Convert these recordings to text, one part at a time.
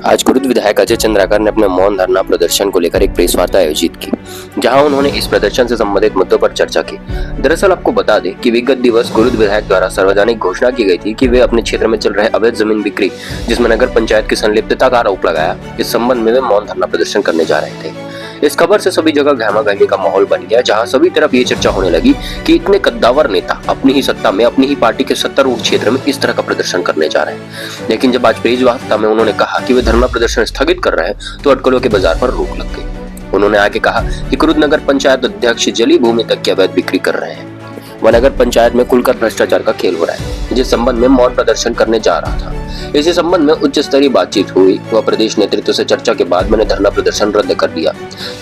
आज कुरुद विधायक अजय चंद्राकर ने अपने मौन धरना प्रदर्शन को लेकर एक प्रेस वार्ता आयोजित की, जहां उन्होंने इस प्रदर्शन से संबंधित मुद्दों पर चर्चा की। दरअसल आपको बता दें कि विगत दिवस कुरुद विधायक द्वारा सार्वजनिक घोषणा की गई थी कि वे अपने क्षेत्र में चल रहे अवैध जमीन बिक्री, जिसमें नगर पंचायत की संलिप्तता का आरोप लगाया, इस संबंध में वे मौन धरना प्रदर्शन करने जा रहे थे। इस खबर से सभी जगह गहमागहमी का माहौल बन गया, जहां सभी तरफ ये चर्चा होने लगी कि इतने कद्दावर नेता अपनी ही सत्ता में अपनी ही पार्टी के 70 क्षेत्र में इस तरह का प्रदर्शन करने जा रहे हैं। लेकिन जब आज प्रेस वार्ता में उन्होंने कहा कि वे धरना प्रदर्शन स्थगित कर रहे हैं, तो अटकलों के बाजार पर रोक लग गई। उन्होंने आगे कहा कि कुरुद नगर पंचायत अध्यक्ष जली भूमि तक की अवैध बिक्री कर रहे हैं। वह नगर पंचायत में खुलकर भ्रष्टाचार का खेल हो रहा है, जिस संबंध में मौन प्रदर्शन करने जा रहा था। इसी संबंध में उच्च स्तरीय बातचीत हुई व प्रदेश नेतृत्व से चर्चा के बाद मैंने धरना प्रदर्शन रद्द कर दिया,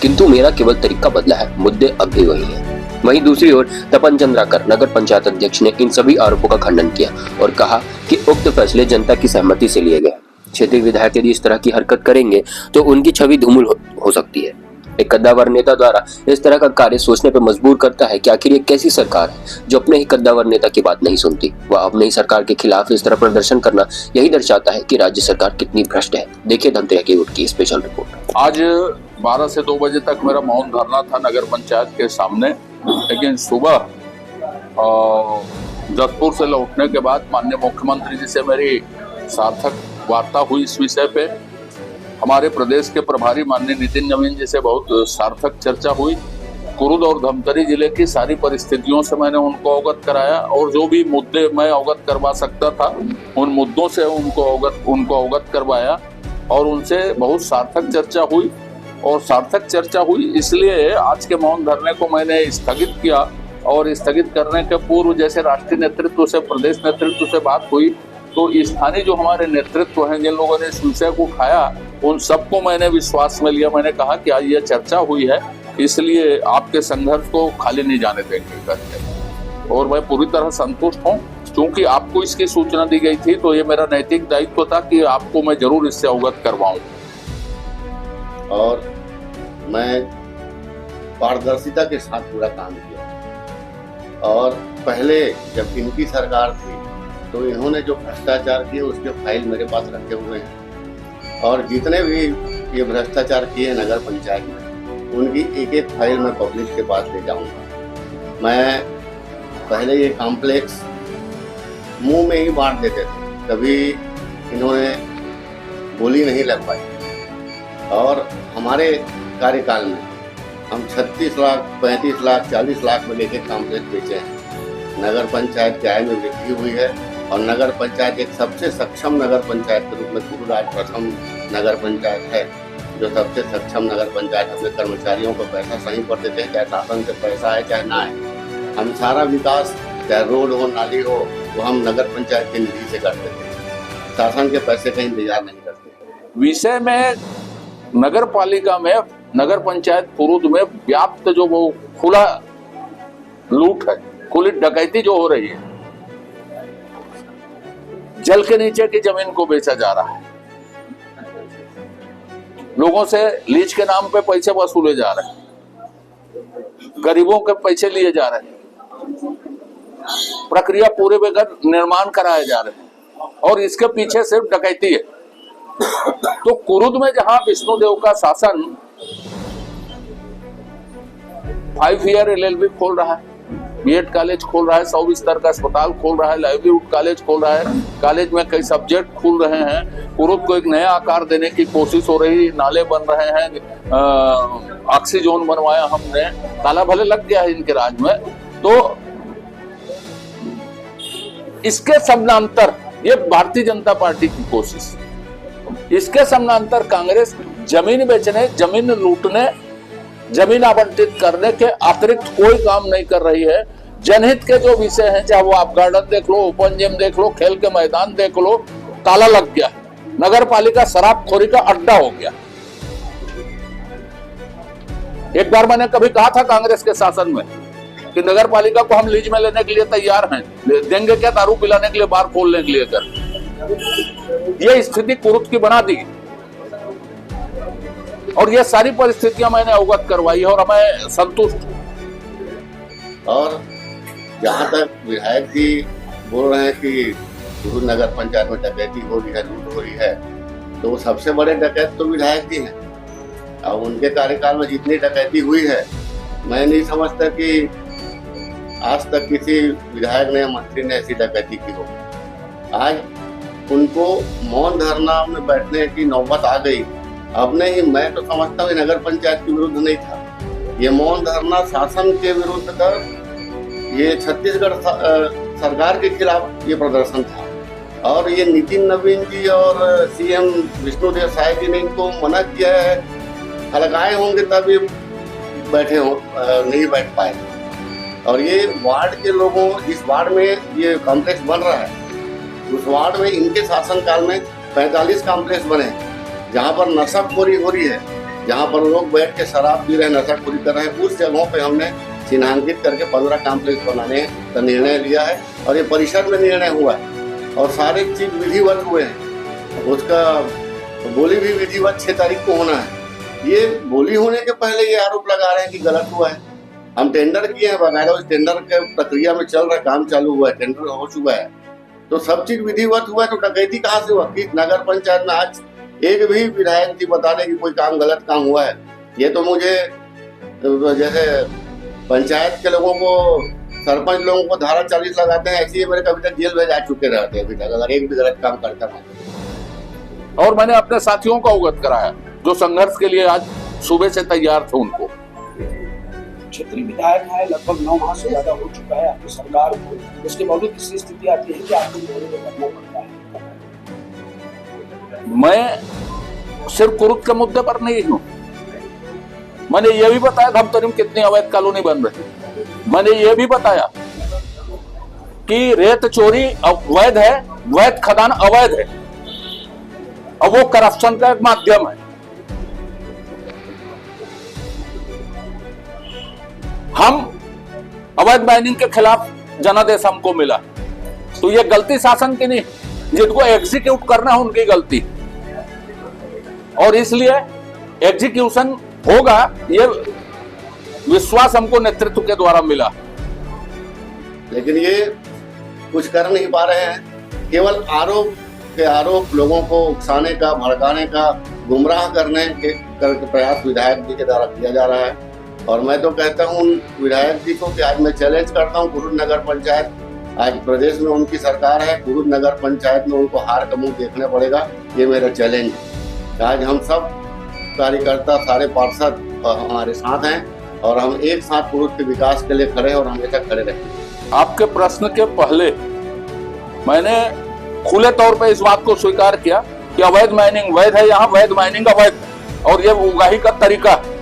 किंतु मेरा केवल तरीका बदला है, मुद्दे अब भी वही है। वहीं दूसरी ओर तपन चंद्राकर नगर पंचायत अध्यक्ष ने इन सभी आरोपों का खंडन किया और कहा कि उक्त फैसले जनता की सहमति से लिए गए। क्षेत्रीय विधायक यदि इस तरह की हरकत करेंगे तो उनकी छवि धूमिल हो सकती है। एक कद्दावर नेता द्वारा इस तरह का कार्य सोचने पर मजबूर करता है कि आखिर ये कैसी सरकार है जो अपने ही कद्दावर नेता की बात नहीं सुनती। वह अपने ही सरकार के खिलाफ इस तरह प्रदर्शन करना यही दर्शाता है कि राज्य सरकार कितनी भ्रष्ट है। देखिए धमतरी की उठ की स्पेशल रिपोर्ट। आज 12 से 2 बजे तक मेरा मौन धरना था नगर पंचायत के सामने, लेकिन सुबह जसपुर से लौटने के बाद माननीय मुख्यमंत्री जी से मेरी सार्थक वार्ता हुई इस विषय पे। हमारे प्रदेश के प्रभारी माननीय नितिन नवीन जी से बहुत सार्थक चर्चा हुई। कुरुद और धमतरी जिले की सारी परिस्थितियों से मैंने उनको अवगत कराया और जो भी मुद्दे मैं अवगत करवा सकता था उन मुद्दों से उनको अवगत करवाया और उनसे बहुत सार्थक चर्चा हुई। और सार्थक चर्चा हुई इसलिए आज के मौन धरने को मैंने स्थगित किया। और स्थगित करने के पूर्व जैसे राष्ट्रीय नेतृत्व से, प्रदेश नेतृत्व से बात हुई, तो स्थानीय जो हमारे नेतृत्व हैं, जिन लोगों ने इस विषय को उठाया, उन सबको मैंने विश्वास में लिया। मैंने कहा कि आज ये चर्चा हुई है, इसलिए आपके संघर्ष को खाली नहीं जाने देंगे करके। और मैं पूरी तरह संतुष्ट हूँ, क्योंकि आपको इसकी सूचना दी गई थी, तो ये मेरा नैतिक दायित्व था कि आपको मैं जरूर इससे अवगत करवाऊं। और मैं पारदर्शिता के साथ पूरा काम किया। और पहले जब इनकी सरकार थी तो इन्होंने जो भ्रष्टाचार किए उसके फाइल मेरे पास रखे हुए हैं, और जितने भी ये भ्रष्टाचार किए नगर पंचायत में उनकी एक एक फाइल मैं पब्लिक के पास ले जाऊंगा। मैं पहले ये कॉम्प्लेक्स मुंह में ही बांट देते थे, कभी इन्होंने बोली नहीं लग पाई। और हमारे कार्यकाल में हम 36 लाख, 35 लाख, 40 लाख में लेके कॉम्प्लेक्स बेचे हैं। नगर पंचायत की आय में वृद्धि हुई है और नगर पंचायत एक सबसे सक्षम नगर पंचायत के रूप में कुरुद आज प्रथम नगर पंचायत है जो सबसे सक्षम नगर पंचायत। अपने कर्मचारियों को पैसा सही पर देते हैं, चाहे शासन से पैसा है चाहे ना है। हम सारा विकास, चाहे रोड हो, नाली हो, वो हम नगर पंचायत की निधि से करते थे, शासन के पैसे का इंतजार नहीं करते। विषय में नगर पालिका में, नगर पंचायत कुरुद में व्याप्त जो वो खुला लूट है, खुली डकैती जो हो रही है, जल के नीचे की जमीन को बेचा जा रहा है, लोगों से लीज के नाम पे पैसे वसूले जा रहे हैं, गरीबों के पैसे लिए जा रहे हैं, प्रक्रिया पूरे बगैर निर्माण कराए जा रहे हैं, और इसके पीछे सिर्फ डकैती है। तो कुरुद में जहां विष्णुदेव का शासन 5 ईयर LLB खोल रहा है, B.Ed कॉलेज खोल रहा है, 100 बिस्तर का अस्पताल खोल रहा है, लाइवलीहुड कॉलेज खोल रहा है, कॉलेज में कई सब्जेक्ट खुल रहे हैं, कुरुद को एक नया आकार देने की कोशिश हो रही है, नाले बन रहे हैं, ऑक्सीजोन बनवाया हमने, ताला भले लग गया है इनके राज में। तो इसके समानांतर ये भारतीय जनता पार्टी की कोशिश, इसके समानांतर कांग्रेस जमीन बेचने, जमीन लूटने, जमीन आवंटित करने के अतिरिक्त कोई काम नहीं कर रही है। जनहित के जो विषय हैं, चाहे वो आप गार्डन देख लो, ओपन जिम देख लो, खेल के मैदान देख लो, ताला लग गया। नगर पालिका शराबखोरी का अड्डा हो गया। एक बार मैंने कभी कहा था कांग्रेस के शासन में कि नगर पालिका को हम लीज में लेने के लिए तैयार हैं, देंगे क्या, दारू पिलाने के लिए, बार खोलने के लिए कर। ये स्थिति कुरुद की बना दी और ये सारी परिस्थितियां मैंने अवगत करवाई और मैं संतुष्ट हूं। और जहां तक विधायक जी बोल रहे हैं कि कुरुद नगर पंचायत में डकैती हो रही है, लूट हो रही है, तो सबसे बड़े डकैत तो विधायक जी हैं। अब उनके कार्यकाल में जितनी डकैती हुई है, मैं नहीं समझता कि आज तक किसी विधायक ने, मंत्री ने ऐसी डकैती की हो। आज उनको मौन धरना में बैठने की नौबत आ गई। अब नहीं, मैं तो समझता हूँ नगर पंचायत के विरुद्ध नहीं था, ये मौन धरना शासन के विरुद्ध का, ये छत्तीसगढ़ सरकार के खिलाफ ये प्रदर्शन था। और ये नितिन नवीन जी और सीएम विष्णुदेव साय जी ने इनको मना किया है, हलकाए होंगे तब ये बैठे हो, नहीं बैठ पाए। और ये वार्ड के लोगों, इस वार्ड में ये कॉम्प्लेक्स बन रहा है, उस वार्ड में इनके शासनकाल में 45 कॉम्प्लेक्स बने, जहाँ पर नशाखोरी हो रही है, जहाँ पर लोग बैठ के शराब पी रहे हैं, नशाखोरी कर रहे हैं। उस जगहों पे हमने चिन्हांकित करके 15 कॉम्प्लेक्स बनाने का निर्णय लिया है और ये परिषद में निर्णय हुआ है और सारे चीज विधिवत हुए हैं। उसका बोली भी विधिवत 6 तारीख को होना है। ये बोली होने के पहले ये आरोप लगा रहे हैं कि गलत हुआ है। हम टेंडर किए हैं, बकायदा उस टेंडर के प्रक्रिया में चल रहा है, काम चालू हुआ है, टेंडर हो चुका है, तो सब चीज विधिवत हुआ है। तो डकैती कहाँ से हुआ कि नगर पंचायत में आज एक भी विधायक जी बता दें कि कोई काम गलत काम हुआ है? ये तो मुझे जैसे पंचायत के लोगों को, सरपंच लोगों को धारा 40 लगाते हैं, ऐसे ही मेरे कभी तक जेल में जा चुके रहते हैं अभी तक, अगर एक भी गलत काम करता है। और मैंने अपने साथियों को अवगत कराया जो संघर्ष के लिए आज सुबह से तैयार थे। उनको क्षेत्रीय विधायक है, लगभग 9 माह से ज्यादा हो चुका है आपकी सरकार को, उसके बावजूद किसी स्थिति आती है कि आपको करना पड़ता है। मैं सिर्फ कुरुद के मुद्दे पर नहीं हूँ, मैंने ये भी बताया धमतरी में कितनी अवैध कॉलोनी बन रही। मैंने ये भी बताया कि रेत चोरी अवैध है, वैध खदान अवैध है और वो करप्शन का एक माध्यम है। हम अवैध माइनिंग के खिलाफ जनादेश हमको मिला, तो ये गलती शासन की नहीं, जिनको एग्जीक्यूट करना है उनकी गलती, और इसलिए एग्जीक्यूशन होगा, ये विश्वास हमको नेतृत्व के द्वारा मिला। लेकिन ये कुछ कर नहीं पा रहे हैं, केवल आरोप लोगों को उकसाने का, भड़काने का, गुमराह करने के प्रयास विधायक जी के द्वारा किया जा रहा है। और मैं तो कहता हूँ उन विधायक जी को कि आज मैं चैलेंज करता हूँ, कुरुद नगर पंचायत, आज प्रदेश में उनकी सरकार है, कुरुद नगर पंचायत में उनको हार का मुंह देखना पड़ेगा। ये मेरा चैलेंज है। आज हम सब कार्यकर्ता, सारे पार्षद हमारे साथ हैं और हम एक साथ कुरुद के विकास के लिए खड़े हैं और हमेशा खड़े रहेंगे। आपके प्रश्न के पहले मैंने खुले तौर पे इस बात को स्वीकार किया कि अवैध माइनिंग वैध है, यहाँ वैध माइनिंग अवैध है और ये उगाही का तरीका है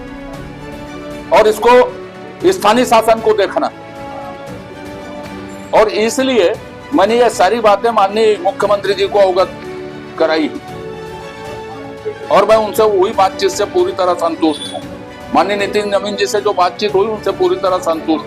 और इसको स्थानीय शासन को देखना, और इसलिए मैंने ये सारी बातें माननीय मुख्यमंत्री जी को अवगत कराई और मैं उनसे वही बातचीत से पूरी तरह संतुष्ट हूँ। माननीय नितिन नवीन जी से जो बातचीत हुई उनसे पूरी तरह संतुष्ट।